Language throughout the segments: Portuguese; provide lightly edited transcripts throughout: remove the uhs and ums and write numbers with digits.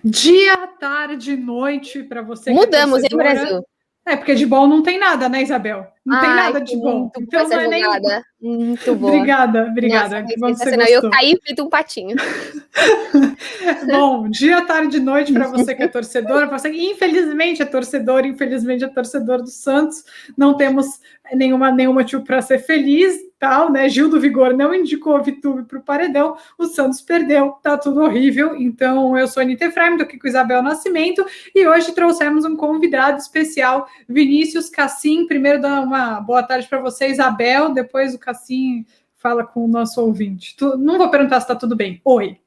Dia, tarde, noite para você. Mudamos, hein, Brasil? Porque de bom não tem nada, né, Isabel? Não tem nada de bom. Muito então não é jogada. Nem... Muito boa. Obrigada. Nossa, Que bom que você gostou. Eu caí feito um patinho. Bom, dia, tarde, noite para você que é torcedor, você que infelizmente é torcedor, infelizmente é torcedor do Santos. Não temos nenhuma motivo para ser feliz, tal, né? Gil do Vigor não indicou a Vitube para o paredão, o Santos perdeu, tá tudo horrível. Então, eu sou a Anitta Efraim, tô aqui com Isabel Nascimento e hoje trouxemos um convidado especial, Vinícius Cassim. Primeiro, dar uma boa tarde para você, Isabel, depois o Cassim fala com o nosso ouvinte. Não vou perguntar se está tudo bem. Oi.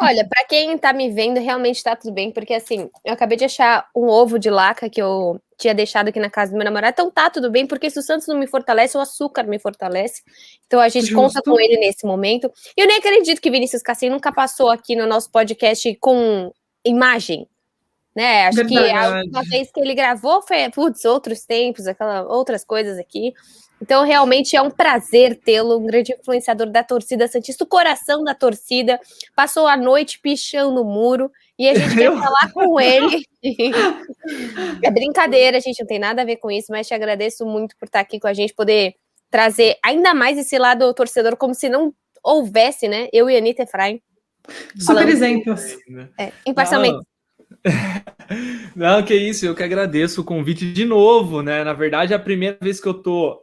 Olha, para quem tá me vendo, realmente tá tudo bem, porque assim, eu acabei de achar um ovo de laca que eu tinha deixado aqui na casa do meu namorado, então tá tudo bem, porque se o Santos não me fortalece, o açúcar me fortalece. Então a gente conta com ele nesse momento. Eu nem acredito que Vinícius Cassim nunca passou aqui no nosso podcast com imagem, né? Acho que a última vez que ele gravou foi, outros tempos, outras coisas aqui. Então, realmente é um prazer tê-lo, um grande influenciador da torcida santista, o coração da torcida, passou a noite pichando o muro, e a gente quer falar com ele. É brincadeira, a gente não tem nada a ver com isso, mas te agradeço muito por estar aqui com a gente, poder trazer ainda mais esse lado torcedor, como se não houvesse, né? Eu e a Anitta Efraim. Super exemplos. Imparcialmente. Não, que isso, eu que agradeço o convite de novo, né? Na verdade, é a primeira vez que eu tô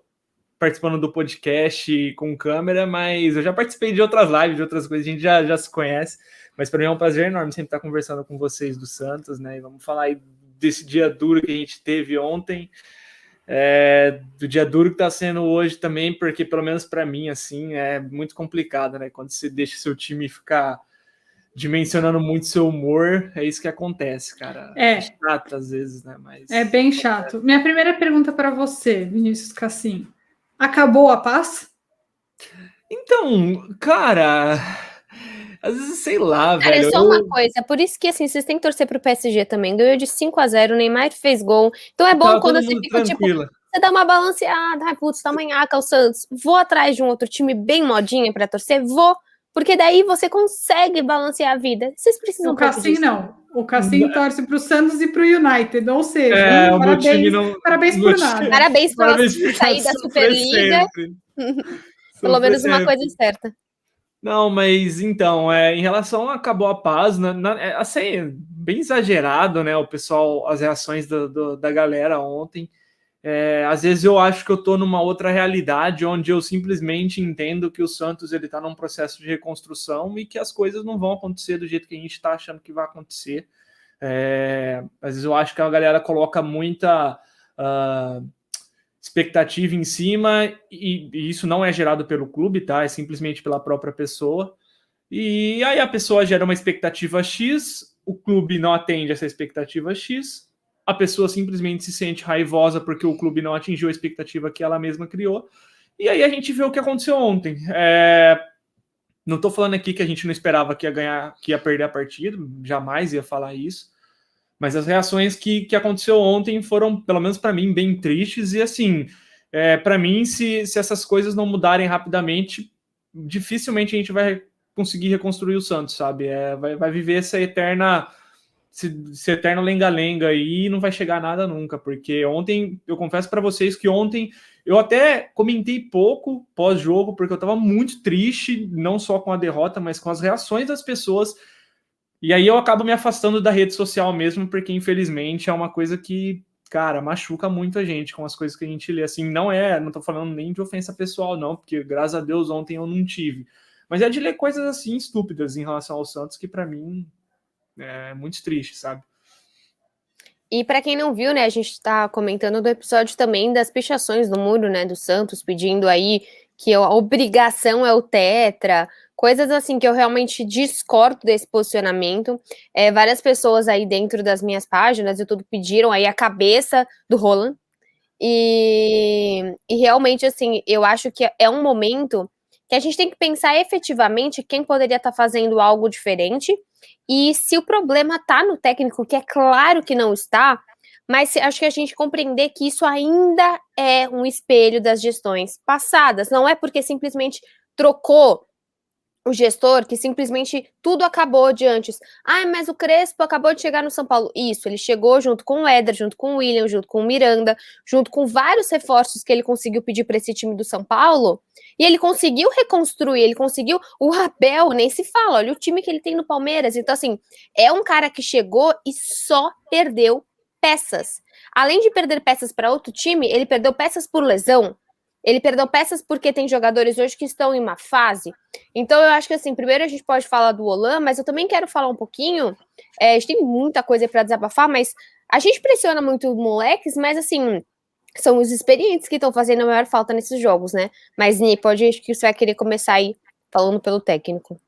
participando do podcast com câmera, mas eu já participei de outras lives, de outras coisas, a gente já se conhece, mas para mim é um prazer enorme sempre estar conversando com vocês do Santos, né? E vamos falar aí desse dia duro que a gente teve ontem, do dia duro que está sendo hoje também, porque pelo menos para mim, assim, é muito complicado, né? Quando você deixa seu time ficar dimensionando muito seu humor, é isso que acontece, cara. É chato às vezes, né? Mas é bem chato. Minha primeira pergunta para você, Vinícius Cassim. Acabou a paz? Então, cara, às vezes, sei lá, cara, velho. É só uma coisa, por isso que assim, vocês têm que torcer pro PSG também. Ganhou de 5-0, o Neymar fez gol. Então é bom quando você fica tranquila. Tipo, você dá uma balanceada, putz, tá manhaca o Santos. Vou atrás de um outro time bem modinha pra torcer? Vou. Porque daí você consegue balancear a vida. Vocês precisam. O Cassim não. O Cassim torce para o Santos e para o United, ou seja, parabéns por nada. Parabéns por sair da Superliga. Pelo menos uma coisa certa. Não, mas então, em relação a acabou a paz, assim, bem exagerado, né? O pessoal, as reações da galera ontem. Às vezes eu acho que eu tô numa outra realidade, onde eu simplesmente entendo que o Santos ele tá num processo de reconstrução e que as coisas não vão acontecer do jeito que a gente tá achando que vai acontecer. Às vezes eu acho que a galera coloca muita expectativa em cima e isso não é gerado pelo clube, tá? É simplesmente pela própria pessoa. E aí a pessoa gera uma expectativa X, o clube não atende essa expectativa X, a pessoa simplesmente se sente raivosa porque o clube não atingiu a expectativa que ela mesma criou. E aí a gente vê o que aconteceu ontem. Não estou falando aqui que a gente não esperava que ia ganhar, que ia perder a partida, jamais ia falar isso. Mas as reações que aconteceu ontem foram, pelo menos para mim, bem tristes. E assim, para mim, se essas coisas não mudarem rapidamente, dificilmente a gente vai conseguir reconstruir o Santos, sabe? Vai viver essa eterna... Esse eterno lenga-lenga aí, não vai chegar a nada nunca, porque ontem, eu confesso para vocês que ontem eu até comentei pouco pós-jogo, porque eu estava muito triste, não só com a derrota, mas com as reações das pessoas, e aí eu acabo me afastando da rede social mesmo, porque infelizmente é uma coisa que, cara, machuca muito a gente com as coisas que a gente lê, assim, não tô falando nem de ofensa pessoal não, porque graças a Deus ontem eu não tive, mas é de ler coisas assim estúpidas em relação ao Santos, que para mim é muito triste, sabe? E para quem não viu, né, a gente está comentando do episódio também das pichações no muro, né, do Santos, pedindo aí que a obrigação é o tetra, coisas assim que eu realmente discordo desse posicionamento. Várias pessoas aí dentro das minhas páginas e tudo pediram aí a cabeça do Roland. E realmente, assim, eu acho que é um momento que a gente tem que pensar efetivamente quem poderia estar fazendo algo diferente. E se o problema está no técnico, que é claro que não está, mas acho que a gente compreender que isso ainda é um espelho das gestões passadas. Não é porque simplesmente trocou o gestor que simplesmente tudo acabou de antes. Mas o Crespo acabou de chegar no São Paulo. Isso, ele chegou junto com o Éder, junto com o William, junto com o Miranda, junto com vários reforços que ele conseguiu pedir para esse time do São Paulo, e ele conseguiu reconstruir, ele conseguiu, o Abel nem se fala, olha o time que ele tem no Palmeiras. Então assim, é um cara que chegou e só perdeu peças. Além de perder peças para outro time, ele perdeu peças por lesão. Ele perdeu peças porque tem jogadores hoje que estão em uma fase. Então, eu acho que, assim, primeiro a gente pode falar do Olan, mas eu também quero falar um pouquinho. A gente tem muita coisa para desabafar, mas a gente pressiona muito os moleques, mas, assim, são os experientes que estão fazendo a maior falta nesses jogos, né? Mas, Ni, acho que você vai querer começar aí falando pelo técnico.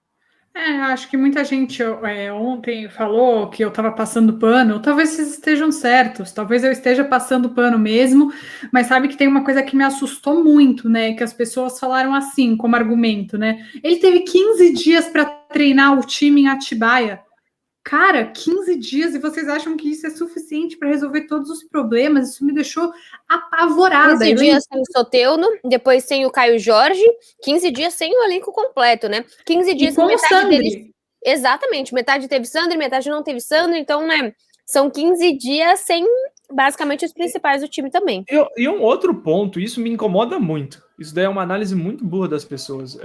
Acho que muita gente ontem falou que eu estava passando pano. Talvez vocês estejam certos, talvez eu esteja passando pano mesmo, mas sabe que tem uma coisa que me assustou muito, né? Que as pessoas falaram assim, como argumento, né? Ele teve 15 dias para treinar o time em Atibaia. Cara, 15 dias e vocês acham que isso é suficiente para resolver todos os problemas? Isso me deixou apavorada. 15 dias sem o Soteldo, depois sem o Caio Jorge, 15 dias sem o elenco completo, né? 15 dias com metade o Sandri. deles. Exatamente, metade teve Sandri, metade não teve Sandri, então, né? São 15 dias sem basicamente os principais do time também. E um outro ponto, isso me incomoda muito. Isso daí é uma análise muito boa das pessoas.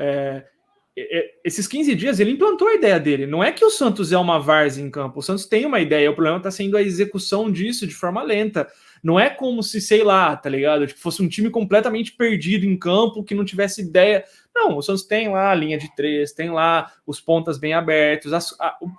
Esses 15 dias ele implantou a ideia dele. Não é que o Santos é uma várzea em campo. O Santos tem uma ideia. O problema está sendo a execução disso de forma lenta. Não é como se, sei lá, tá ligado? Tipo, fosse um time completamente perdido em campo, que não tivesse ideia. Não, o Santos tem lá a linha de 3, tem lá os pontas bem abertos.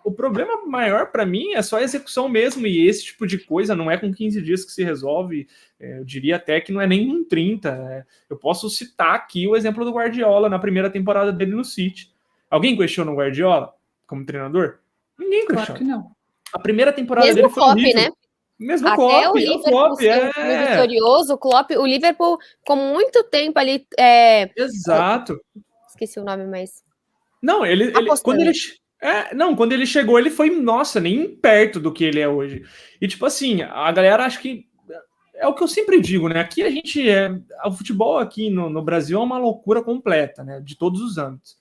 O problema maior para mim é só a execução mesmo. E esse tipo de coisa não é com 15 dias que se resolve. Eu diria até que não é nem com 30. Eu posso citar aqui o exemplo do Guardiola na primeira temporada dele no City. Alguém questiona o Guardiola como treinador? Ninguém questiona. Claro que não. A primeira temporada mesmo dele foi horrível. Né? Mesmo até Klopp, o Liverpool vitorioso, o Liverpool com muito tempo ali. Exato. Esqueci o nome, mas. Não, quando ele chegou, ele foi, nossa, nem perto do que ele é hoje. E tipo assim, a galera acha que é o que eu sempre digo, né? Aqui o futebol aqui no Brasil é uma loucura completa, né? De todos os âmbitos.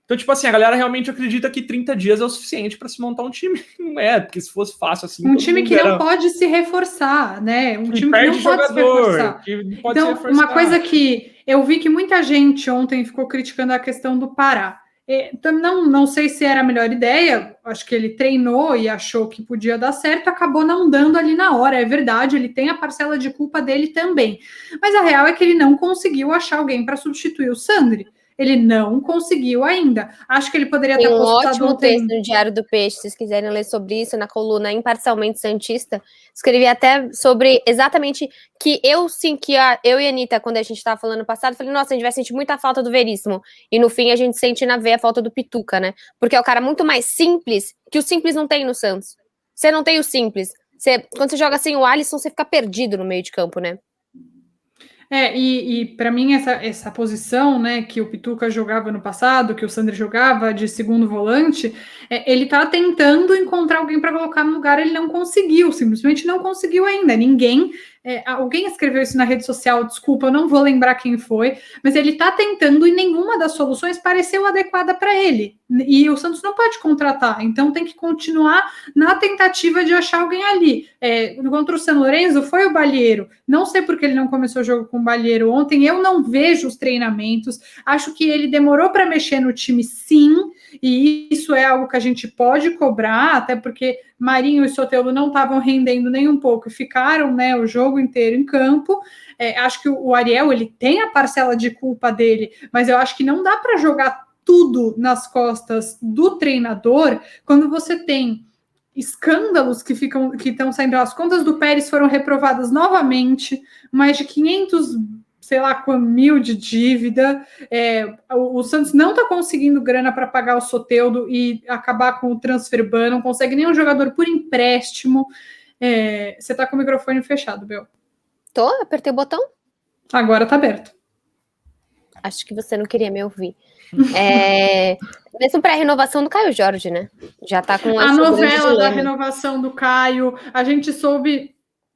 Então, tipo assim, a galera realmente acredita que 30 dias é o suficiente para se montar um time. Não é, porque se fosse fácil assim... Um time que não pode se reforçar, né? Um time que não pode se reforçar. Então, uma coisa que eu vi que muita gente ontem ficou criticando a questão do Pará. Não sei se era a melhor ideia, acho que ele treinou e achou que podia dar certo, acabou não dando ali na hora, é verdade, ele tem a parcela de culpa dele também. Mas a real é que ele não conseguiu achar alguém para substituir o Sandri. Ele não conseguiu ainda. Acho que ele poderia ter postado um ótimo texto no Diário do Peixe, se vocês quiserem ler sobre isso, na coluna Imparcialmente Santista. Escrevi até sobre exatamente que eu e a Anitta, quando a gente estava falando no passado, falei, nossa, a gente vai sentir muita falta do Veríssimo. E no fim a gente sente na veia a falta do Pituca, né? Porque é o cara muito mais simples, que o simples não tem no Santos. Você não tem o simples. Quando você joga assim o Alisson, você fica perdido no meio de campo, né? E para mim essa posição, né, que o Pituca jogava no passado, que o Sandri jogava de segundo volante, ele tá tentando encontrar alguém para colocar no lugar, ele não conseguiu, simplesmente não conseguiu ainda. Alguém escreveu isso na rede social, desculpa, eu não vou lembrar quem foi, mas ele tá tentando e nenhuma das soluções pareceu adequada para ele. E o Santos não pode contratar, então tem que continuar na tentativa de achar alguém ali. Contra o São Lourenço foi o Balheiro. Não sei porque ele não começou o jogo com o Balheiro ontem. Eu não vejo os treinamentos. Acho que ele demorou para mexer no time, sim. E isso é algo que a gente pode cobrar, até porque Marinho e Soteldo não estavam rendendo nem um pouco e ficaram, né, o jogo inteiro em campo. Acho que o Ariel ele tem a parcela de culpa dele, mas eu acho que não dá para jogar tudo nas costas do treinador quando você tem escândalos que estão saindo. As contas do Pérez foram reprovadas novamente, mais de 500 sei lá, mil de dívida, o Santos não está conseguindo grana para pagar o Soteldo e acabar com o transfer ban, não consegue nenhum jogador por empréstimo. Você está com o microfone fechado, Bel. Tô, apertei o botão. Agora tá aberto. Acho que você não queria me ouvir. Mesmo para a renovação do Caio Jorge, né? Já tá com a novela da renovação do Caio, a gente soube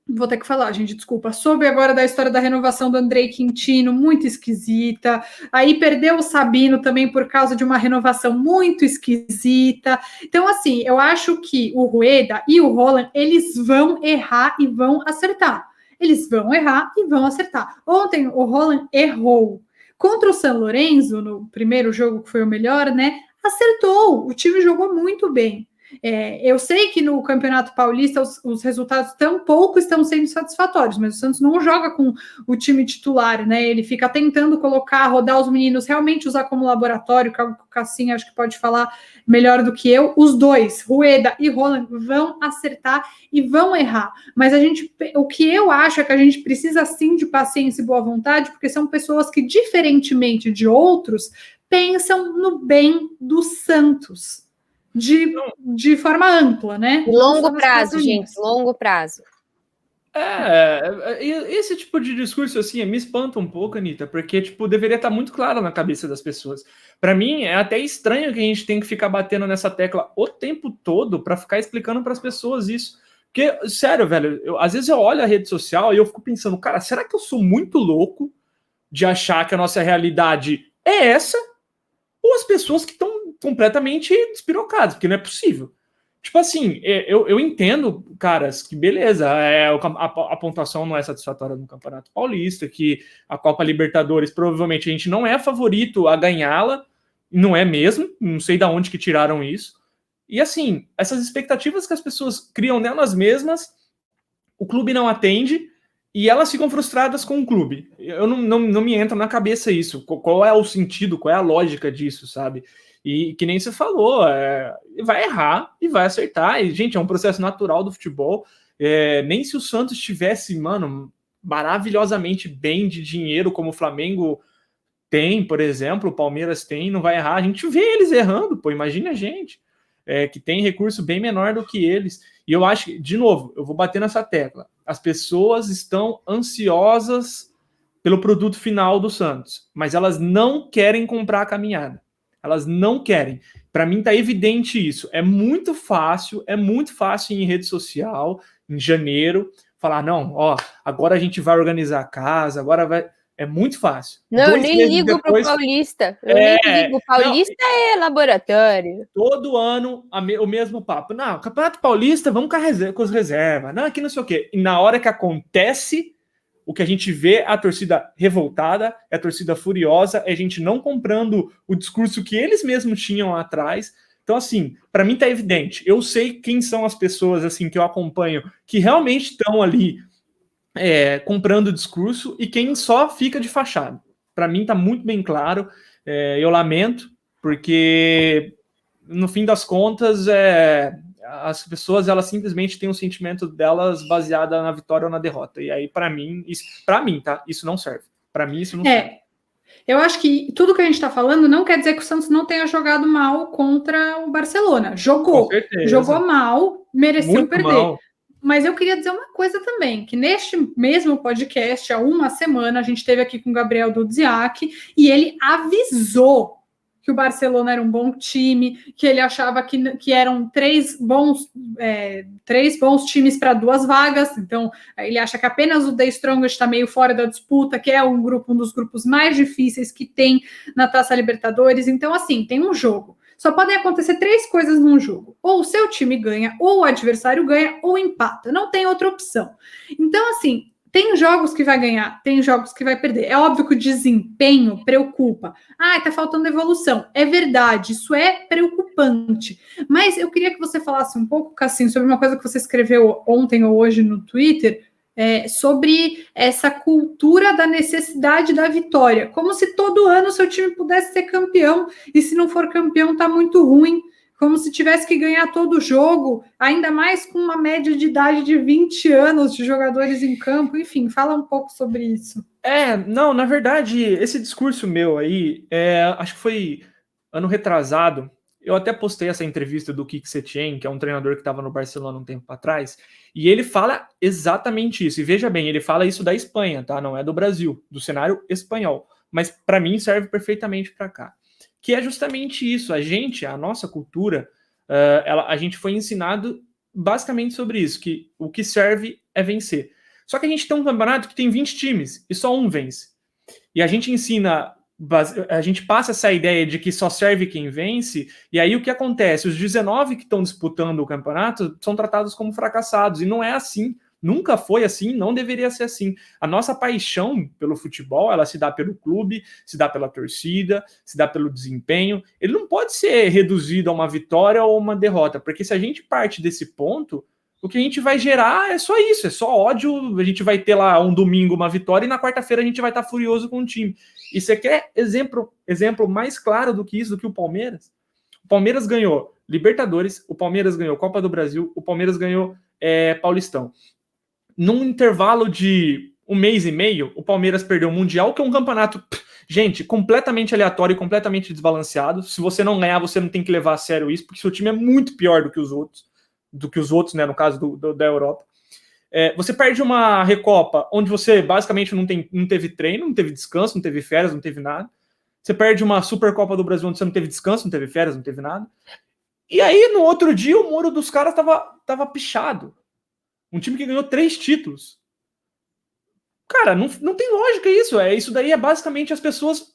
Vou ter que falar, gente, desculpa. Soube agora da história da renovação do Andrei Quintino, muito esquisita. Aí perdeu o Sabino também por causa de uma renovação muito esquisita. Então, assim, eu acho que o Rueda e o Roland, eles vão errar e vão acertar. Eles vão errar e vão acertar. Ontem o Roland errou. Contra o San Lorenzo, no primeiro jogo que foi o melhor, né? Acertou. O time jogou muito bem. Eu sei que no Campeonato Paulista os resultados tampouco estão sendo satisfatórios, mas o Santos não joga com o time titular, né? Ele fica tentando rodar os meninos, realmente usar como laboratório, que é algo que o Cassim acho que pode falar melhor do que eu. Os dois, Rueda e Roland, vão acertar e vão errar. Mas o que eu acho é que a gente precisa sim de paciência e boa vontade, porque são pessoas que, diferentemente de outros, pensam no bem do Santos. De forma ampla, né? Longo prazo, gente, longo prazo. Esse tipo de discurso, assim, me espanta um pouco, Anitta, porque, tipo, deveria estar muito claro na cabeça das pessoas. Para mim, é até estranho que a gente tenha que ficar batendo nessa tecla o tempo todo para ficar explicando para as pessoas isso. Porque, sério, velho, às vezes eu olho a rede social e eu fico pensando, cara, será que eu sou muito louco de achar que a nossa realidade é essa? Ou as pessoas que estão completamente despirocadas, porque não é possível. Tipo assim, eu entendo, caras, que beleza, a pontuação não é satisfatória no Campeonato Paulista, que a Copa Libertadores provavelmente a gente não é favorito a ganhá-la, não é mesmo, não sei de onde que tiraram isso. E assim, essas expectativas que as pessoas criam nelas mesmas, o clube não atende e elas ficam frustradas com o clube. Eu não me entra na cabeça isso. Qual é o sentido, qual é a lógica disso, sabe? E que nem você falou, vai errar e vai acertar. E, gente, é um processo natural do futebol. Nem se o Santos tivesse, mano, maravilhosamente bem de dinheiro, como o Flamengo tem, por exemplo, o Palmeiras tem, não vai errar. A gente vê eles errando, pô, imagine a gente, que tem recurso bem menor do que eles. E eu acho que, de novo, eu vou bater nessa tecla. As pessoas estão ansiosas pelo produto final do Santos, mas elas não querem comprar a caminhada. Elas não querem. Para mim tá evidente isso. É muito fácil em rede social, em janeiro, falar, não, ó, agora a gente vai organizar a casa, agora vai... É muito fácil. Não, eu nem ligo pro Paulista. Eu nem ligo. Paulista é laboratório. Todo ano o mesmo papo. Não, Campeonato Paulista, vamos com as reservas. Não, aqui não sei o quê. E na hora que acontece, o que a gente vê é a torcida revoltada, é a torcida furiosa, é a gente não comprando o discurso que eles mesmos tinham lá atrás. Então, assim, para mim tá evidente. Eu sei quem são as pessoas assim que eu acompanho que realmente estão ali comprando o discurso e quem só fica de fachada. Para mim tá muito bem claro. Eu lamento, porque no fim das contas as pessoas elas simplesmente têm um sentimento delas baseada na vitória ou na derrota. E aí, para mim, tá? Isso não serve. Para mim, isso não serve. Eu acho que tudo que a gente está falando não quer dizer que o Santos não tenha jogado mal contra o Barcelona. Jogou mal, mereceu muito perder. Mal. Mas eu queria dizer uma coisa também, que neste mesmo podcast, há uma semana, a gente esteve aqui com o Gabriel Dudziak e ele avisou que o Barcelona era um bom time, que ele achava que eram três bons times para 2 vagas, então ele acha que apenas o The Strongest está meio fora da disputa, que é um dos grupos mais difíceis que tem na Taça Libertadores. Então, assim, tem um jogo. Só podem acontecer 3 coisas num jogo. Ou o seu time ganha, ou o adversário ganha, ou empata. Não tem outra opção. Então, assim, tem jogos que vai ganhar, tem jogos que vai perder. É óbvio que o desempenho preocupa. Tá faltando evolução. É verdade, isso é preocupante. Mas eu queria que você falasse um pouco, Cassim, sobre uma coisa que você escreveu ontem ou hoje no Twitter, sobre essa cultura da necessidade da vitória, como se todo ano o seu time pudesse ser campeão, e se não for campeão tá muito ruim, como se tivesse que ganhar todo o jogo, ainda mais com uma média de idade de 20 anos de jogadores em campo. Enfim, fala um pouco sobre isso. Não, na verdade, esse discurso meu aí, acho que foi ano retrasado. Eu até postei essa entrevista do Quique Setien, que é um treinador que estava no Barcelona um tempo atrás, e ele fala exatamente isso. E veja bem, ele fala isso da Espanha, tá? Não é do Brasil, do cenário espanhol. Mas para mim serve perfeitamente para cá. Que é justamente isso. A nossa cultura, a gente foi ensinado basicamente sobre isso, que o que serve é vencer. Só que a gente tem um campeonato que tem 20 times e só um vence. E a gente a gente passa essa ideia de que só serve quem vence, e aí o que acontece? Os 19 que estão disputando o campeonato são tratados como fracassados, e não é assim. Nunca foi assim, não deveria ser assim. A nossa paixão pelo futebol, ela se dá pelo clube, se dá pela torcida, se dá pelo desempenho. Ele não pode ser reduzido a uma vitória ou uma derrota, porque se a gente parte desse ponto, o que a gente vai gerar é só isso, é só ódio. A gente vai ter lá um domingo uma vitória e na quarta-feira a gente vai estar furioso com o time. E você quer exemplo mais claro do que isso, do que o Palmeiras? O Palmeiras ganhou Libertadores, o Palmeiras ganhou Copa do Brasil, o Palmeiras ganhou Paulistão. Num intervalo de um mês e meio, o Palmeiras perdeu o Mundial, que é um campeonato, gente, completamente aleatório e completamente desbalanceado. Se você não ganhar, você não tem que levar a sério isso, porque seu time é muito pior do que os outros, né, no caso da Europa. Você perde uma Recopa, onde você basicamente não teve treino, não teve descanso, não teve férias, não teve nada. Você perde uma Supercopa do Brasil, onde você não teve descanso, não teve férias, não teve nada. E aí, no outro dia, o muro dos caras tava pichado. Um time que ganhou 3 títulos. Cara, não tem lógica isso. Isso daí é basicamente as pessoas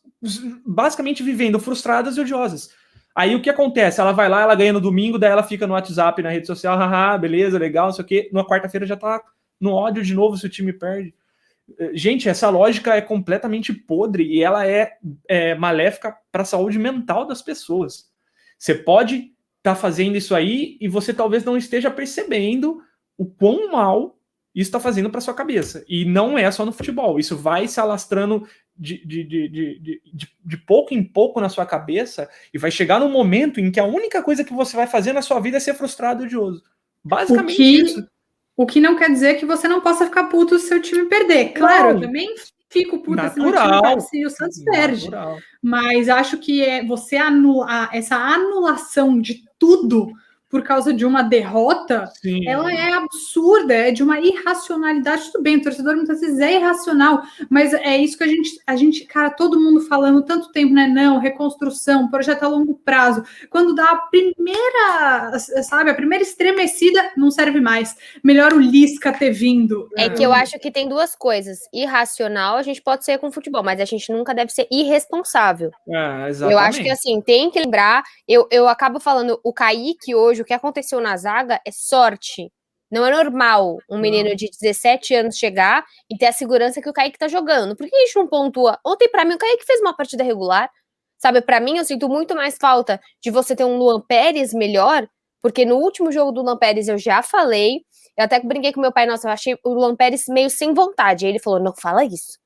vivendo frustradas e odiosas. Aí o que acontece? Ela vai lá, ela ganha no domingo, daí ela fica no WhatsApp, na rede social, haha, beleza, legal, não sei o quê. Na quarta-feira já tá no ódio de novo se o time perde. Gente, essa lógica é completamente podre e ela é maléfica para a saúde mental das pessoas. Você pode estar fazendo isso aí e você talvez não esteja percebendo o quão mal isso está fazendo para sua cabeça. E não é só no futebol. Isso vai se alastrando de pouco em pouco na sua cabeça e vai chegar no momento em que a única coisa que você vai fazer na sua vida é ser frustrado e odioso. Basicamente isso. O que não quer dizer que você não possa ficar puto se seu time perder. Claro, eu também fico puta se o Santos perde. Mas acho que você essa anulação de tudo por causa de uma derrota, sim, ela é absurda, é de uma irracionalidade. Tudo bem, o torcedor muitas vezes é irracional, mas é isso que a gente, cara, todo mundo falando tanto tempo, né? Não, reconstrução, projeto a longo prazo. Quando dá a primeira estremecida, não serve mais. Melhor o Lisca ter vindo. É que eu acho que tem duas coisas. Irracional, a gente pode ser com futebol, mas a gente nunca deve ser irresponsável. Exatamente. Eu acho que, assim, tem que lembrar, eu acabo falando, o Kaique hoje, o que aconteceu na zaga é sorte. Não é normal um menino de 17 anos chegar e ter a segurança que o Kaique tá jogando. Por que a gente não pontua? Ontem, pra mim, o Kaique fez uma partida regular. Sabe, pra mim, eu sinto muito mais falta de você ter um Luan Pérez melhor, porque no último jogo do Luan Pérez eu já falei, eu até brinquei com meu pai, nossa, eu achei o Luan Pérez meio sem vontade. Aí ele falou, não fala isso.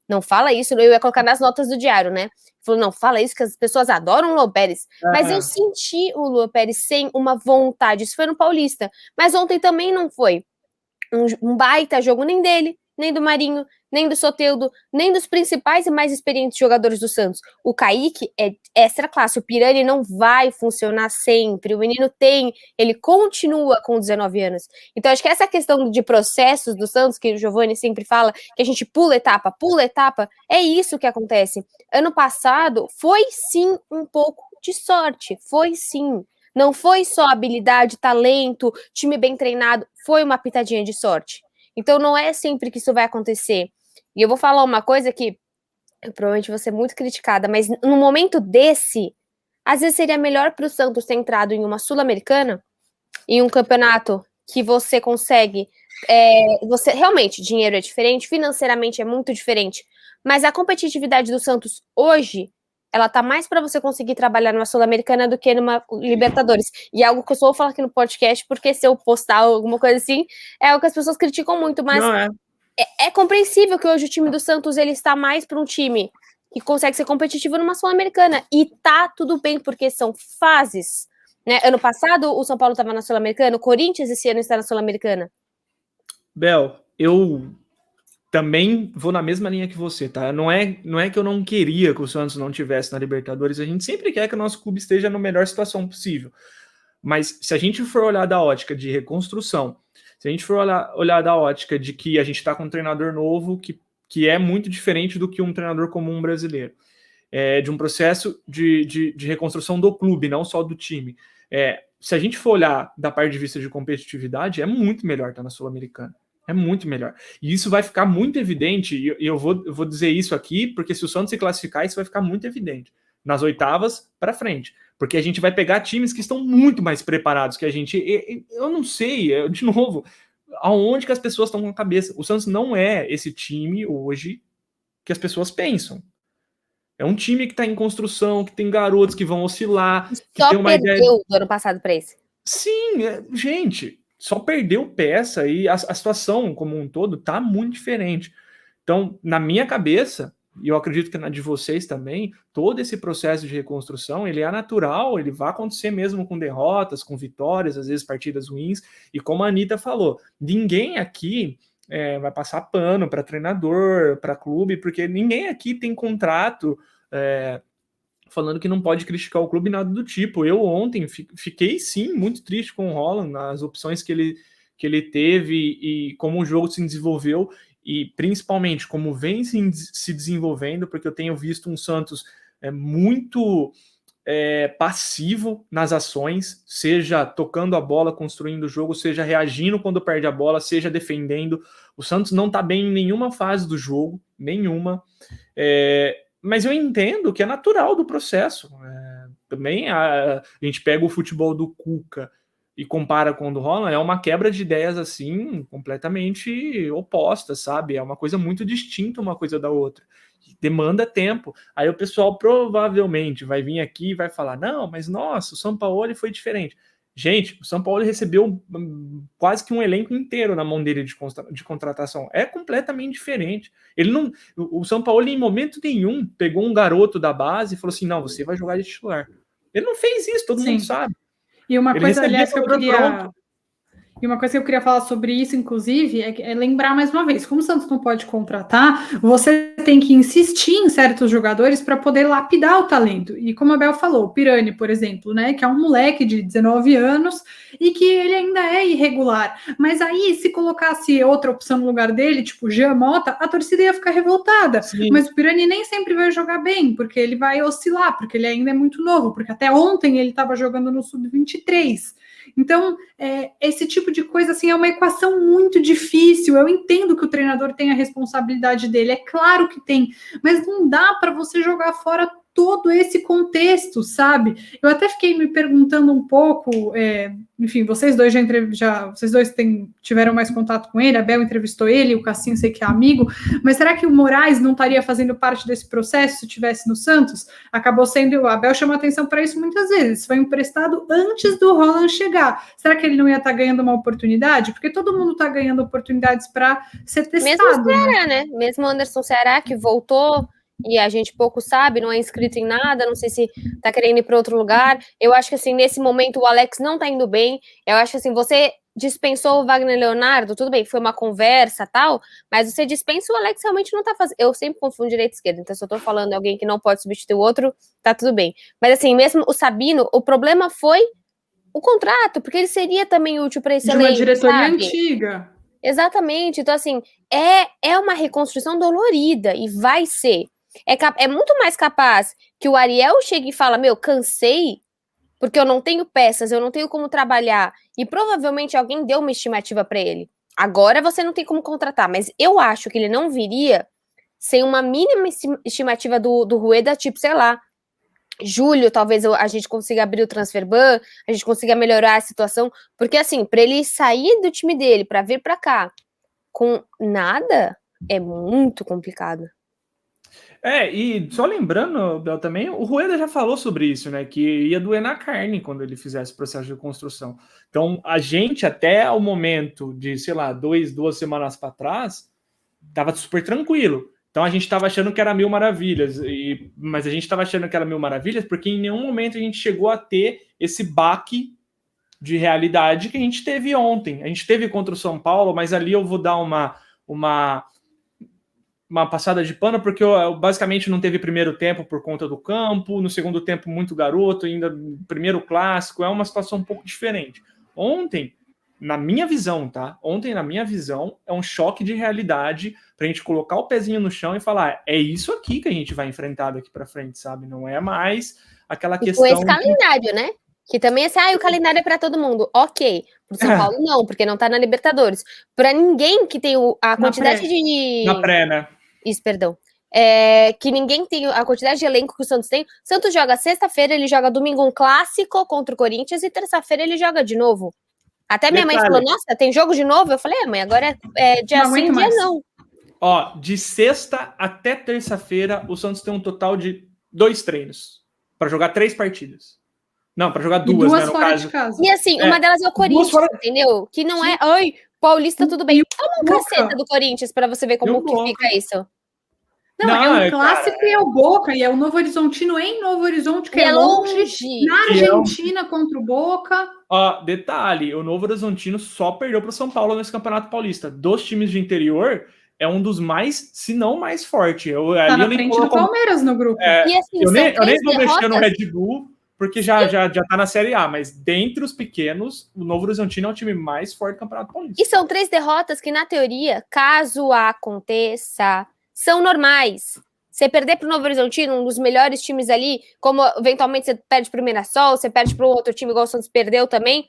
Não fala isso, eu ia colocar nas notas do diário, né? Ele falou, não, fala isso, que as pessoas adoram o Luan Pérez. Mas eu senti o Luan Pérez sem uma vontade, isso foi no Paulista. Mas ontem também não foi um baita jogo nem dele, nem do Marinho, nem do Soteldo, nem dos principais e mais experientes jogadores do Santos. O Kaique é extra classe, o Pirani não vai funcionar sempre, o menino ele continua com 19 anos. Então acho que essa questão de processos do Santos, que o Giovani sempre fala, que a gente pula etapa, é isso que acontece. Ano passado foi sim um pouco de sorte, foi sim. Não foi só habilidade, talento, time bem treinado, foi uma pitadinha de sorte. Então não é sempre que isso vai acontecer. E eu vou falar uma coisa que eu provavelmente vou ser muito criticada, mas no momento desse, às vezes seria melhor para o Santos ter entrado em uma Sul-Americana, em um campeonato que você consegue... você realmente, dinheiro é diferente, financeiramente é muito diferente, mas a competitividade do Santos hoje, ela tá mais para você conseguir trabalhar numa Sul-Americana do que numa Libertadores. E é algo que eu só vou falar aqui no podcast, porque se eu postar alguma coisa assim, é algo que as pessoas criticam muito, mas é compreensível que hoje o time do Santos ele está mais para um time que consegue ser competitivo numa Sul-Americana. E tá tudo bem, porque são fases. Né? Ano passado, o São Paulo estava na Sul-Americana, o Corinthians esse ano está na Sul-Americana. Bel, eu também vou na mesma linha que você, tá? Não é que eu não queria que o Santos não tivesse na Libertadores, a gente sempre quer que o nosso clube esteja na melhor situação possível. Mas se a gente for olhar da ótica de reconstrução, se a gente for olhar da ótica de que a gente está com um treinador novo que é muito diferente do que um treinador comum brasileiro, de um processo de reconstrução do clube, não só do time. Se a gente for olhar da parte de vista de competitividade, é muito melhor estar na Sul-Americana. É muito melhor. E isso vai ficar muito evidente, e eu vou dizer isso aqui, porque se o Santos se classificar, isso vai ficar muito evidente. Nas oitavas para frente. Porque a gente vai pegar times que estão muito mais preparados que a gente. Eu não sei, de novo, aonde que as pessoas estão com a cabeça. O Santos não é esse time hoje que as pessoas pensam. É um time que está em construção, que tem garotos que vão oscilar. Que Só tem uma perdeu ideia... do ano passado para esse. Sim, gente, só perdeu peça e a situação como um todo tá muito diferente. Então, na minha cabeça, e eu acredito que na de vocês também, todo esse processo de reconstrução, ele é natural, ele vai acontecer mesmo com derrotas, com vitórias, às vezes partidas ruins, e como a Anitta falou, ninguém aqui vai passar pano para treinador, para clube, porque ninguém aqui tem contrato falando que não pode criticar o clube, nada do tipo. Eu ontem fiquei, sim, muito triste com o Holland, nas opções que ele teve e como o jogo se desenvolveu, e principalmente como vem se desenvolvendo, porque eu tenho visto um Santos muito passivo nas ações, seja tocando a bola, construindo o jogo, seja reagindo quando perde a bola, seja defendendo. O Santos não está bem em nenhuma fase do jogo, nenhuma. Mas eu entendo que é natural do processo. Também a gente pega o futebol do Cuca e compara com o do Holland, é uma quebra de ideias assim, completamente oposta, sabe? É uma coisa muito distinta uma coisa da outra. Demanda tempo. Aí o pessoal provavelmente vai vir aqui e vai falar, não, mas nossa, o Sampaoli foi diferente. Gente, o Sampaoli recebeu quase que um elenco inteiro na mão dele de contratação. É completamente diferente. Ele não, o Sampaoli em momento nenhum pegou um garoto da base e falou assim, não, você vai jogar de titular. Ele não fez isso, todo mundo sabe. E uma Ele coisa, aliás, que eu queria... pronto. E uma coisa que eu queria falar sobre isso, inclusive, é lembrar mais uma vez, como o Santos não pode contratar, você tem que insistir em certos jogadores para poder lapidar o talento. E como a Bel falou, o Pirani, por exemplo, né, que é um moleque de 19 anos e que ele ainda é irregular. Mas aí, se colocasse outra opção no lugar dele, tipo Jean Mota, a torcida ia ficar revoltada. Sim. Mas o Pirani nem sempre vai jogar bem, porque ele vai oscilar, porque ele ainda é muito novo, porque até ontem ele estava jogando no Sub-23. Então, esse tipo de coisa assim, é uma equação muito difícil. Eu entendo que o treinador tem a responsabilidade dele, é claro que tem, mas não dá para você jogar fora todo esse contexto, sabe? Eu até fiquei me perguntando um pouco, enfim, vocês dois vocês dois tiveram mais contato com ele, a Bel entrevistou ele, o Cassinho sei que é amigo, mas será que o Moraes não estaria fazendo parte desse processo se estivesse no Santos? Acabou sendo, a Bel chama atenção para isso muitas vezes, foi emprestado antes do Holland chegar. Será que ele não ia estar ganhando uma oportunidade? Porque todo mundo está ganhando oportunidades para ser testado. Mesmo o Ceará, né? Mesmo o Anderson Ceará, que voltou e a gente pouco sabe, não é inscrito em nada, não sei se tá querendo ir para outro lugar. Eu acho que, assim, nesse momento o Alex não tá indo bem. Eu acho que, assim, você dispensou o Wagner Leonardo, tudo bem, foi uma conversa tal, mas você dispensa o Alex realmente não tá fazendo. Eu sempre confundo direita e esquerda, então se eu tô falando de alguém que não pode substituir o outro, tá tudo bem. Mas, assim, mesmo o Sabino, o problema foi o contrato, porque ele seria também útil para esse elenco, de uma diretoria sabe? antiga. Exatamente. Então, assim, é uma reconstrução dolorida e vai ser. É muito mais capaz que o Ariel chegue e fala, meu, cansei, porque eu não tenho peças, eu não tenho como trabalhar, e provavelmente alguém deu uma estimativa para ele. Agora você não tem como contratar, mas eu acho que ele não viria sem uma mínima estimativa do Rueda, tipo, sei lá, julho, talvez a gente consiga abrir o transfer ban, a gente consiga melhorar a situação, porque assim, para ele sair do time dele, para vir para cá, com nada, é muito complicado. E só lembrando, Bel, também, o Rueda já falou sobre isso, né? Que ia doer na carne quando ele fizesse o processo de construção. Então, a gente, até o momento de, sei lá, 2 semanas para trás, estava super tranquilo. Então, a gente estava achando que era 1000 maravilhas. Mas a gente estava achando que era 1000 maravilhas porque em nenhum momento a gente chegou a ter esse baque de realidade que a gente teve ontem. A gente teve contra o São Paulo, mas ali eu vou dar uma passada de pano, porque eu basicamente não teve primeiro tempo por conta do campo, no segundo tempo muito garoto, ainda primeiro clássico, é uma situação um pouco diferente. Ontem, na minha visão, tá? Ontem, na minha visão, é um choque de realidade pra gente colocar o pezinho no chão e falar, é isso aqui que a gente vai enfrentar daqui pra frente, sabe? Não é mais aquela questão... Com esse calendário, né? Que também é assim, o calendário é para todo mundo. Ok. Pro São Paulo, não, porque não tá na Libertadores. Para ninguém que tem a quantidade de... Na pré, né? Isso, perdão. Que ninguém tem a quantidade de elenco que o Santos tem. O Santos joga sexta-feira, ele joga domingo um clássico contra o Corinthians e terça-feira ele joga de novo. Até minha mãe falou, nossa, tem jogo de novo? Eu falei, mãe, agora é dia sim, dia não. Ó, de sexta até terça-feira, o Santos tem um total de 2 treinos para jogar 3 partidas. Não, para jogar 2, né, no fora de casa. E assim, uma delas é o Corinthians, entendeu? Que não é, Paulista, tudo bem. Toma um caceta do Corinthians para você ver como que fica isso. Não, é um clássico e é o Boca, e é o Novo Horizontino em Novo Horizonte, que é longe, na Argentina contra o Boca. Ó, detalhe, o Novo Horizontino só perdeu para o São Paulo nesse Campeonato Paulista. Dos times de interior, é um dos mais, se não mais forte. Tá na frente do Palmeiras no grupo. E assim, eu nem vou mexer no Red Bull, porque já tá na Série A, mas dentre os pequenos, o Novo Horizontino é o time mais forte do Campeonato Paulista. E são 3 derrotas que, na teoria, caso aconteça, são normais. Você perder para o Novo Horizontino, um dos melhores times ali, como eventualmente você perde para o Mirassol, você perde para o outro time igual o Santos perdeu também,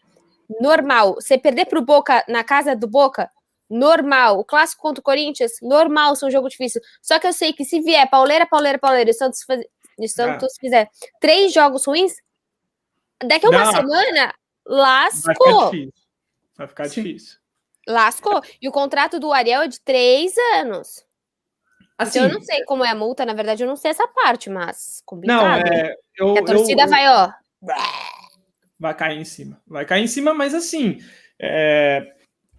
normal. Você perder para o Boca na casa do Boca, normal. O clássico contra o Corinthians, normal, são um jogo difícil. Só que eu sei que se vier pauleira, e o Santos fizer 3 jogos ruins, daqui a uma semana, lascou. Vai ficar difícil. Lascou. E o contrato do Ariel é de 3 anos. Assim, então eu não sei como é a multa, na verdade eu não sei essa parte, mas complicado. Não, a torcida vai, ó... Vai cair em cima. Vai cair em cima, mas assim, é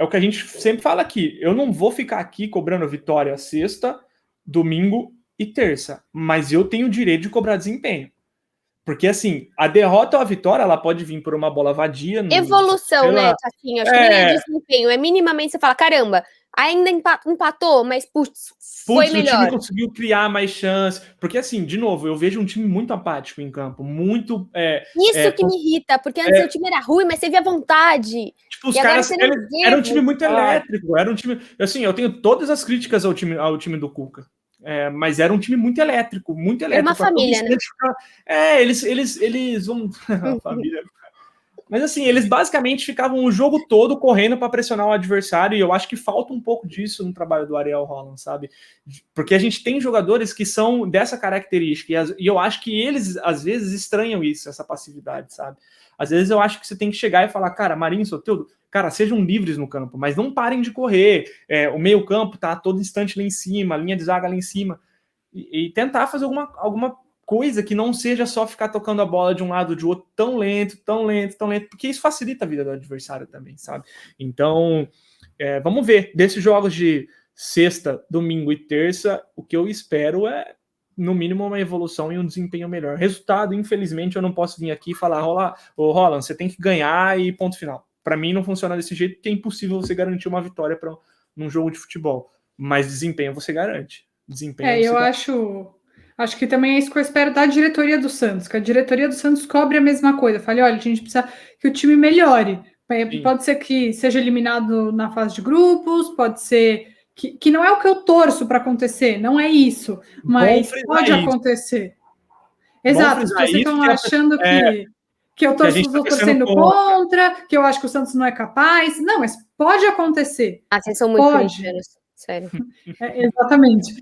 o que a gente sempre fala aqui. Eu não vou ficar aqui cobrando vitória sexta, domingo e terça, mas eu tenho o direito de cobrar desempenho. Porque, assim, a derrota ou a vitória, ela pode vir por uma bola vadia. Evolução, né, Tatinho? Acho que nem é desempenho. É minimamente você fala, caramba, ainda empatou, mas putz, foi melhor. O time conseguiu criar mais chance. Porque, assim, de novo, eu vejo um time muito apático em campo. Muito... Isso que me irrita, porque antes o time era ruim, mas você via vontade. Tipo, os caras... Era um time muito elétrico. Era um time... Assim, eu tenho todas as críticas ao time do Cuca. Mas era um time muito elétrico, muito elétrico. Uma família, né? Eles vão... família. Mas assim, eles basicamente ficavam o jogo todo correndo para pressionar o adversário, e eu acho que falta um pouco disso no trabalho do Ariel Holand, sabe? Porque a gente tem jogadores que são dessa característica, e eu acho que eles, às vezes, estranham isso, essa passividade, sabe? Às vezes eu acho que você tem que chegar e falar, cara, Marinho e Soteldo, cara, sejam livres no campo, mas não parem de correr. O meio campo tá todo instante lá em cima, a linha de zaga lá em cima, e tentar fazer alguma coisa que não seja só ficar tocando a bola de um lado ou de outro tão lento, porque isso facilita a vida do adversário também, sabe? Então, vamos ver. Desses jogos de sexta, domingo e terça, o que eu espero é, no mínimo, uma evolução e um desempenho melhor. Resultado, infelizmente, eu não posso vir aqui e falar, Roland, você tem que ganhar e ponto final. Para mim, não funciona desse jeito, porque é impossível você garantir uma vitória num jogo de futebol. Mas desempenho você garante. Acho que também é isso que eu espero da diretoria do Santos, que a diretoria do Santos cobre a mesma coisa. Fale, olha, a gente precisa que o time melhore. Sim. Pode ser que seja eliminado na fase de grupos, pode ser que não é o que eu torço para acontecer, não é isso, mas pode acontecer. Exato, se vocês estão achando que eu estou torcendo contra, que eu acho que o Santos não é capaz. Não, mas pode acontecer. Vocês são muito corintianos, sério. Exatamente.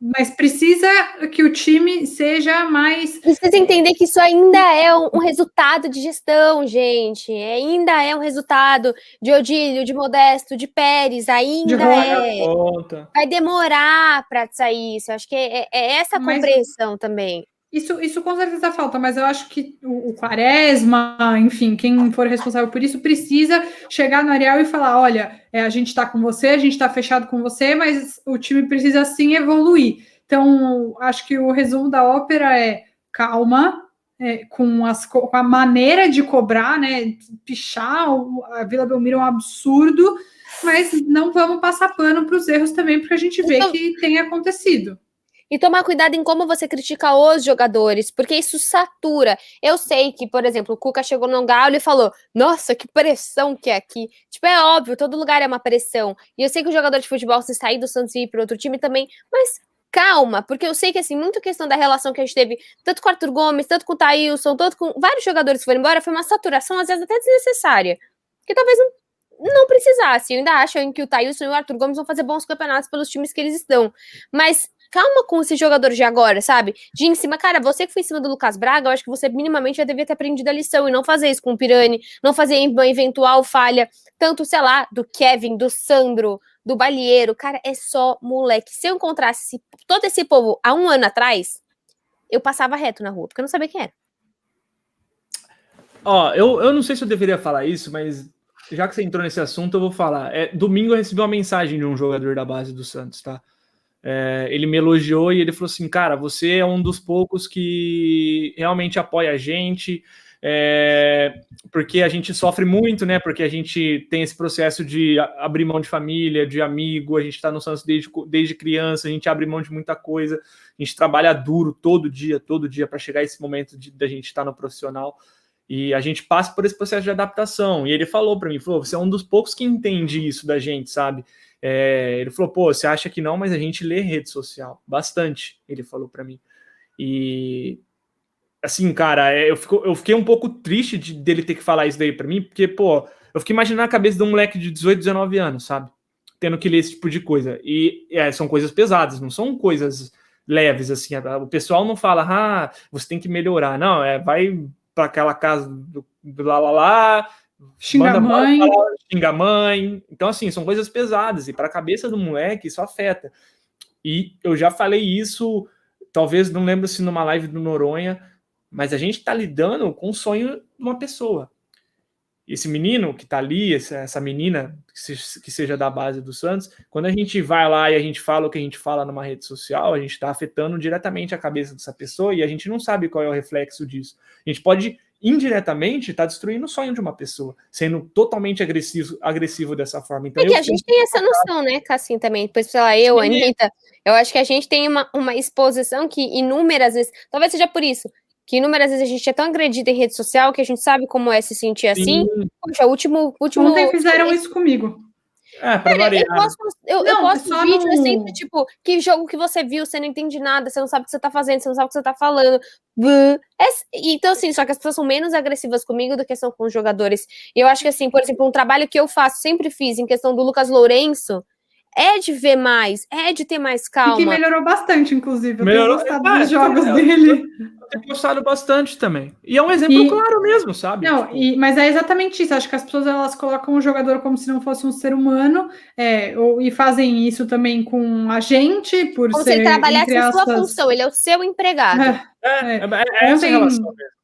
Mas precisa que o time seja mais... Precisa entender que isso ainda é um resultado de gestão, gente. Ainda é um resultado de Odílio, de Modesto, de Pérez. Ainda vai demorar para sair isso. Acho que é essa compreensão também. Isso com certeza falta, mas eu acho que o Quaresma, enfim, quem for responsável por isso, precisa chegar no Ariel e falar, olha, a gente está com você, a gente está fechado com você, mas o time precisa sim evoluir. Então, acho que o resumo da ópera é calma, com a maneira de cobrar, né? Pichar a Vila Belmiro é um absurdo, mas não vamos passar pano para os erros também, porque a gente vê que tem acontecido. E tomar cuidado em como você critica os jogadores, porque isso satura. Eu sei que, por exemplo, o Cuca chegou no Galo e falou, nossa, que pressão que é aqui. Tipo, é óbvio, todo lugar é uma pressão. E eu sei que o jogador de futebol, se sair do Santos e ir para outro time também, mas calma, porque eu sei que, assim, muito questão da relação que a gente teve, tanto com o Arthur Gomes, tanto com o Thailson, tanto com vários jogadores que foram embora, foi uma saturação, às vezes até desnecessária, que talvez não precisasse. Eu ainda acho que o Thailson e o Arthur Gomes vão fazer bons campeonatos pelos times que eles estão, mas calma com esses jogadores de agora, sabe? De em cima, cara, você que foi em cima do Lucas Braga, eu acho que você minimamente já devia ter aprendido a lição e não fazer isso com o Pirani, não fazer uma eventual falha, tanto, sei lá, do Kevin, do Sandro, do Balieiro, cara, é só moleque. Se eu encontrasse todo esse povo há um ano atrás, eu passava reto na rua, porque eu não sabia quem era. Ó, eu não sei se eu deveria falar isso, mas já que você entrou nesse assunto, eu vou falar. Domingo eu recebi uma mensagem de um jogador da base do Santos, tá? Ele me elogiou e ele falou assim, cara, você é um dos poucos que realmente apoia a gente, porque a gente sofre muito, né? Porque a gente tem esse processo de abrir mão de família, de amigo, a gente tá no Santos desde criança, a gente abre mão de muita coisa, a gente trabalha duro todo dia para chegar a esse momento da gente estar no profissional, e a gente passa por esse processo de adaptação. E ele falou para mim, você é um dos poucos que entende isso da gente, sabe? Ele falou, você acha que não, mas a gente lê rede social bastante, ele falou para mim. E assim, cara, eu fiquei um pouco triste dele ter que falar isso daí para mim, porque, eu fiquei imaginando a cabeça de um moleque de 18, 19 anos, sabe? Tendo que ler esse tipo de coisa. E são coisas pesadas, não são coisas leves, assim. O pessoal não fala, você tem que melhorar. Não, vai para aquela casa do lá, xinga a mãe. Xinga a mãe. Então, assim, são coisas pesadas. E para a cabeça do moleque, isso afeta. E eu já falei isso, talvez, não lembro se numa live do Noronha, mas a gente está lidando com o sonho de uma pessoa. Esse menino que está ali, essa menina, que seja da base do Santos, quando a gente vai lá e a gente fala o que a gente fala numa rede social, a gente está afetando diretamente a cabeça dessa pessoa e a gente não sabe qual é o reflexo disso. A gente pode, indiretamente, estar destruindo o sonho de uma pessoa, sendo totalmente agressivo dessa forma. Então, que a gente tem essa noção, né, Cassim, também. Depois, sei lá, Anitta, eu acho que a gente tem uma exposição que inúmeras vezes, talvez seja por isso, que inúmeras vezes a gente é tão agredida em rede social que a gente sabe como é se sentir assim. Poxa, último... Ontem fizeram isso comigo. Pra variar. Eu posto vídeo, é sempre tipo, que jogo que você viu, você não entende nada, você não sabe o que você tá fazendo, você não sabe o que você tá falando. Então, assim, só que as pessoas são menos agressivas comigo do que são com os jogadores. E eu acho que, assim, por exemplo, um trabalho que eu faço, sempre fiz, em questão do Lucas Lourenço, é de ver mais, é de ter mais calma. E que melhorou bastante, inclusive. Eu tenho gostado dos jogos dele. Eu tenho gostado bastante também. E é um exemplo claro mesmo, sabe? Não, mas é exatamente isso. Acho que as pessoas elas colocam o jogador como se não fosse um ser humano, e fazem isso também com a gente, por como ser... se ele trabalhasse em sua função, ele é o seu empregado. Essa relação mesmo.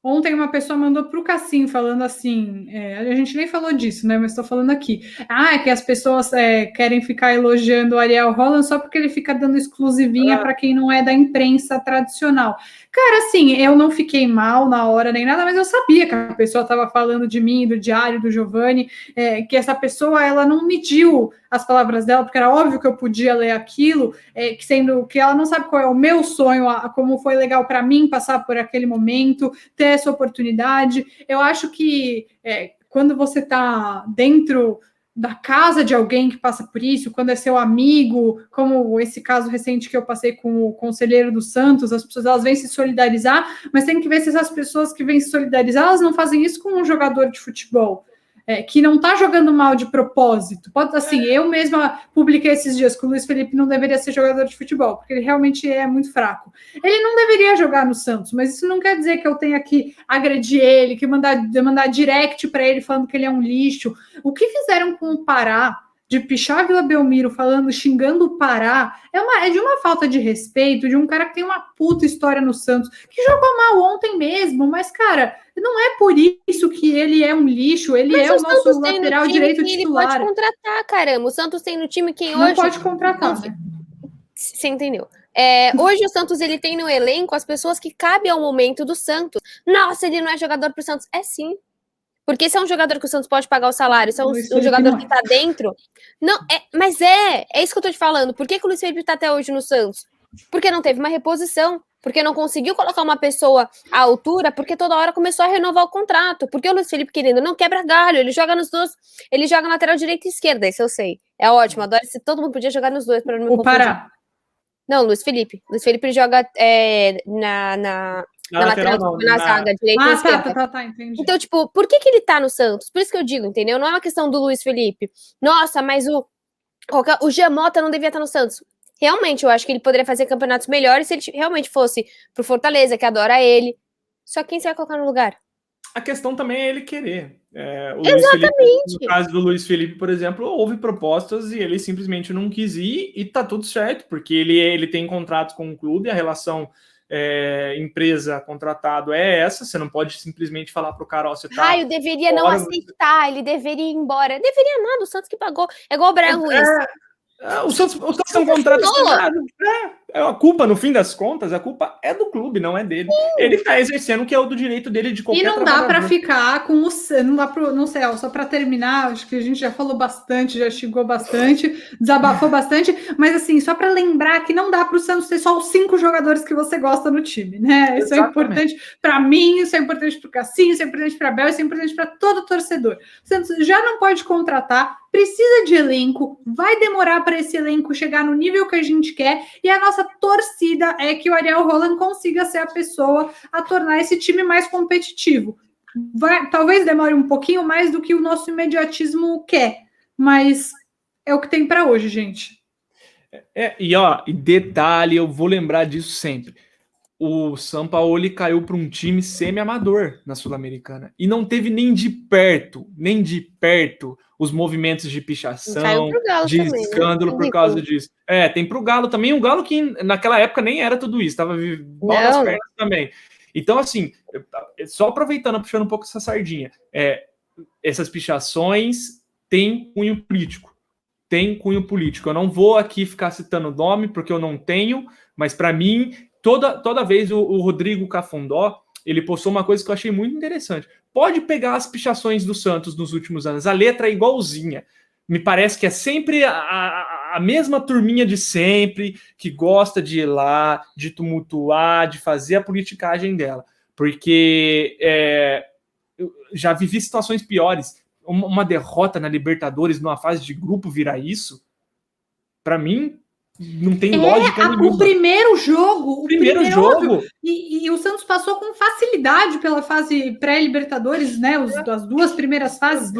Ontem uma pessoa mandou para o Cassim falando assim, a gente nem falou disso, né? Mas estou falando aqui. É que as pessoas querem ficar elogiando o Ariel Holland só porque ele fica dando exclusivinha para quem não é da imprensa tradicional. Cara, assim, eu não fiquei mal na hora nem nada, mas eu sabia que a pessoa estava falando de mim, do Diário, do Giovanni, que essa pessoa, ela não mediu as palavras dela, porque era óbvio que eu podia ler aquilo, sendo que ela não sabe qual é o meu sonho, como foi legal para mim passar por aquele momento, ter essa oportunidade. Eu acho que quando você está dentro da casa de alguém que passa por isso, quando é seu amigo, como esse caso recente que eu passei com o conselheiro do Santos, as pessoas elas vêm se solidarizar, mas tem que ver se essas pessoas que vêm se solidarizar, elas não fazem isso com um jogador de futebol. Que não tá jogando mal de propósito. Pode, assim, eu mesma publiquei esses dias que o Luiz Felipe não deveria ser jogador de futebol, porque ele realmente é muito fraco. Ele não deveria jogar no Santos, mas isso não quer dizer que eu tenha que agredir ele, que mandar direct para ele falando que ele é um lixo. O que fizeram com o Pará, de pichar a Vila Belmiro xingando o Pará, é de uma falta de respeito, de um cara que tem uma puta história no Santos, que jogou mal ontem mesmo, mas, cara, não é por isso que ele é um lixo, ele é o nosso lateral direito titular. Ele pode contratar, caramba, o Santos tem no time quem não hoje... Não pode contratar, né? Você entendeu? Hoje o Santos ele tem no elenco as pessoas que cabem ao momento do Santos. Nossa, ele não é jogador pro Santos. É sim. Porque se é um jogador que o Santos pode pagar o salário, se é um jogador que tá dentro... Não, mas é isso que eu tô te falando. Por que o Luiz Felipe tá até hoje no Santos? Porque não teve uma reposição. Porque não conseguiu colocar uma pessoa à altura, porque toda hora começou a renovar o contrato. Porque o Luiz Felipe, querendo, não quebra galho. Ele joga nos dois, ele joga lateral direita e esquerda, isso eu sei. É ótimo, adoro se todo mundo podia jogar nos dois para não me confundir. Pará. Não, Luiz Felipe. Luiz Felipe joga na lateral, não, na zaga, direita e esquerda. Tá, entendi. Então, tipo, por que ele tá no Santos? Por isso que eu digo, entendeu? Não é uma questão do Luiz Felipe. Nossa, mas o Giamota não devia estar no Santos. Realmente, eu acho que ele poderia fazer campeonatos melhores se ele realmente fosse pro Fortaleza, que adora ele. Só quem você vai colocar no lugar? A questão também é ele querer. Exatamente. No caso do Luiz Felipe, por exemplo, houve propostas e ele simplesmente não quis ir e tá tudo certo, porque ele tem contrato com o clube, a relação empresa contratado é essa, você não pode simplesmente falar pro cara, você tá... Raio deveria não aceitar, ele deveria ir embora. Deveria nada, o Santos que pagou. É igual o Brian Ruiz. O Santos tem um contrato assinado. A culpa, no fim das contas, a culpa é do clube, não é dele. Ele está exercendo o que é o do direito dele de qualquer trabalhador. E não dá para ficar com o... Não dá para... Não sei, só para terminar, acho que a gente já falou bastante, já xingou bastante, desabafou bastante, mas assim, só para lembrar que não dá para o Santos ter só os 5 jogadores que você gosta no time, né? Isso é importante para mim, isso é importante para o Cassinho, isso é importante para a Bel, isso é importante para todo torcedor. O Santos já não pode contratar, precisa de elenco, vai demorar para esse elenco chegar no nível que a gente quer, e a nossa torcida é que o Ariel Holan consiga ser a pessoa a tornar esse time mais competitivo. Talvez demore um pouquinho mais do que o nosso imediatismo quer, mas é o que tem para hoje, gente. E detalhe, eu vou lembrar disso sempre. O Sampaoli caiu para um time semi-amador na Sul-Americana e não teve nem de perto os movimentos de pichação, de também, escândalo, né? Por causa disso. Tem para o Galo também, um Galo que naquela época nem era tudo isso, estava mal nas pernas também. Então, assim, só aproveitando, puxando um pouco essa sardinha, essas pichações têm cunho político. Eu não vou aqui ficar citando o nome, porque eu não tenho, mas para mim... Toda vez o Rodrigo Cafundó, ele postou uma coisa que eu achei muito interessante. Pode pegar as pichações do Santos nos últimos anos, a letra é igualzinha. Me parece que é sempre a mesma turminha de sempre, que gosta de ir lá, de tumultuar, de fazer a politicagem dela. Porque eu já vivi situações piores. Uma derrota na Libertadores, numa fase de grupo, virar isso, para mim... Não tem lógica nenhuma. O primeiro jogo. E o Santos passou com facilidade pela fase pré-Libertadores, né? As 2 primeiras fases.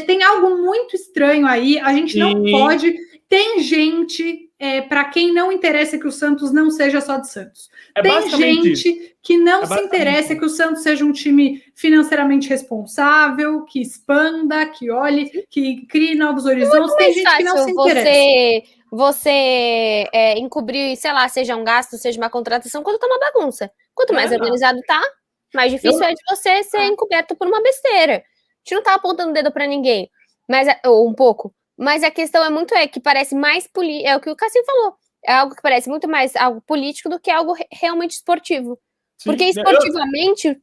Tem algo muito estranho aí. A gente não pode. Tem gente, para quem não interessa que o Santos não seja só de Santos. Tem gente que não se interessa que o Santos seja um time financeiramente responsável, que expanda, que olhe, que crie novos horizontes. Tem gente que não se interessa. Você encobrir, sei lá, seja um gasto, seja uma contratação, quando tá uma bagunça. Quanto mais organizado tá, mais difícil é de você ser encoberto por uma besteira. A gente não tá apontando o dedo pra ninguém, ou um pouco. Mas a questão é muito que parece mais político, é o que o Cassinho falou, é algo que parece muito mais algo político do que algo realmente esportivo. Sim, porque esportivamente...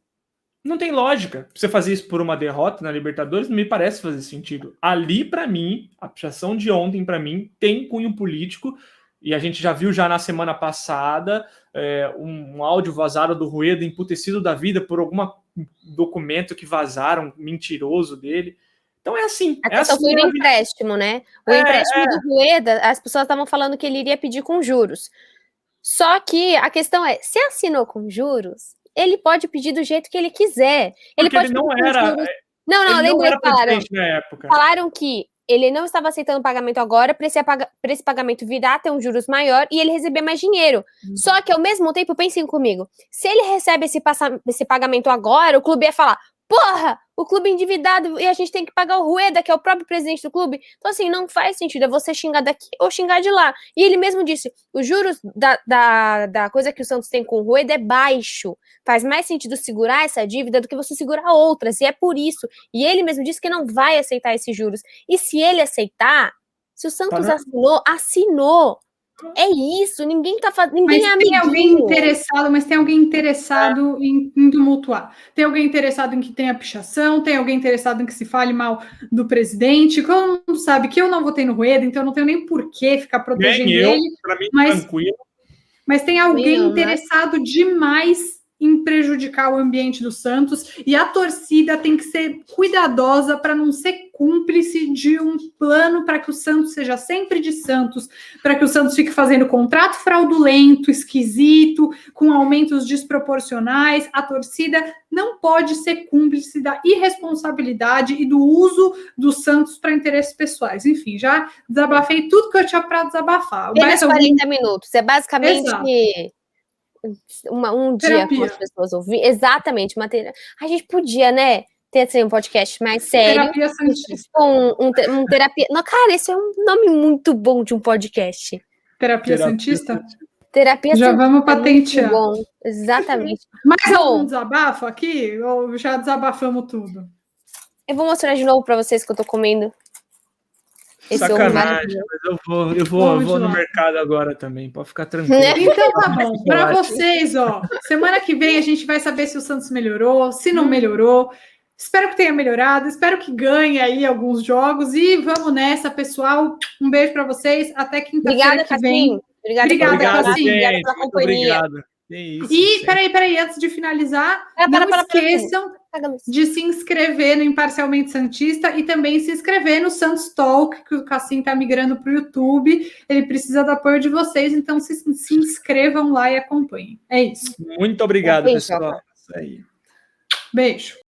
Não tem lógica. Você fazer isso por uma derrota na Libertadores não me parece fazer sentido. Ali, para mim, a pichação de ontem, para mim, tem cunho político. E a gente já viu já na semana passada um áudio vazado do Rueda, emputecido da vida por algum documento que vazaram, mentiroso dele. Então é assim. A questão foi o empréstimo, né? O empréstimo do Rueda, as pessoas estavam falando que ele iria pedir com juros. Só que a questão é, se assinou com juros... Ele pode pedir do jeito que ele quiser. Ele pode não era. Não, lembrei, falaram que ele não estava aceitando o pagamento agora, para esse pagamento virar a ter um juros maior e ele receber mais dinheiro. Só que, ao mesmo tempo, pensem comigo, se ele recebe esse pagamento agora, o clube ia falar, porra, o clube é endividado e a gente tem que pagar o Rueda, que é o próprio presidente do clube. Então, assim, não faz sentido, é você xingar daqui ou xingar de lá. E ele mesmo disse, os juros da coisa que o Santos tem com o Rueda é baixo. Faz mais sentido segurar essa dívida do que você segurar outras, e é por isso. E ele mesmo disse que não vai aceitar esses juros. E se ele aceitar, se o Santos assinou. É isso, ninguém tá fazendo. Ninguém é amiguinho. Tem alguém interessado em tumultuar. Tem alguém interessado em que tenha pichação, tem alguém interessado em que se fale mal do presidente. Todo mundo sabe que eu não votei no Rueda, então eu não tenho nem por que ficar protegendo ele. Pra mim, tranquilo. Mas tem alguém interessado demais em prejudicar o ambiente do Santos, e a torcida tem que ser cuidadosa para não ser cúmplice de um plano para que o Santos seja sempre de Santos, para que o Santos fique fazendo contrato fraudulento, esquisito, com aumentos desproporcionais. A torcida não pode ser cúmplice da irresponsabilidade e do uso do Santos para interesses pessoais. Enfim, já desabafei tudo que eu tinha para desabafar. Apenas 40 minutos. É basicamente... Exato. Um dia com as pessoas ouvir. Exatamente, matéria. A gente podia, né, ter assim, um podcast mais sério. Terapia Santista. Um terapia. Não, cara, esse é um nome muito bom de um podcast. Terapia Santista? Terapia já Santista. Vamos patentear. Muito bom. Exatamente. Mais algum desabafo aqui? Ou já desabafamos tudo? Eu vou mostrar de novo para vocês que eu tô comendo. Esse sacanagem, mas eu vou no mercado agora também, pode ficar tranquilo. Então tá bom, para vocês, ó, semana que vem a gente vai saber se o Santos melhorou, se não melhorou. Espero que tenha melhorado, espero que ganhe aí alguns jogos e vamos nessa, pessoal. Um beijo para vocês, até quinta-feira que vem. Obrigada, Cassim. Obrigada pela companhia. Obrigado. Isso, e peraí, antes de finalizar, não esqueçam de se inscrever no Imparcialmente Santista e também se inscrever no Santos Talk, que o Cassim está migrando para o YouTube. Ele precisa do apoio de vocês, então se inscrevam lá e acompanhem. É isso. Muito obrigado, pessoal. Isso aí. Beijo.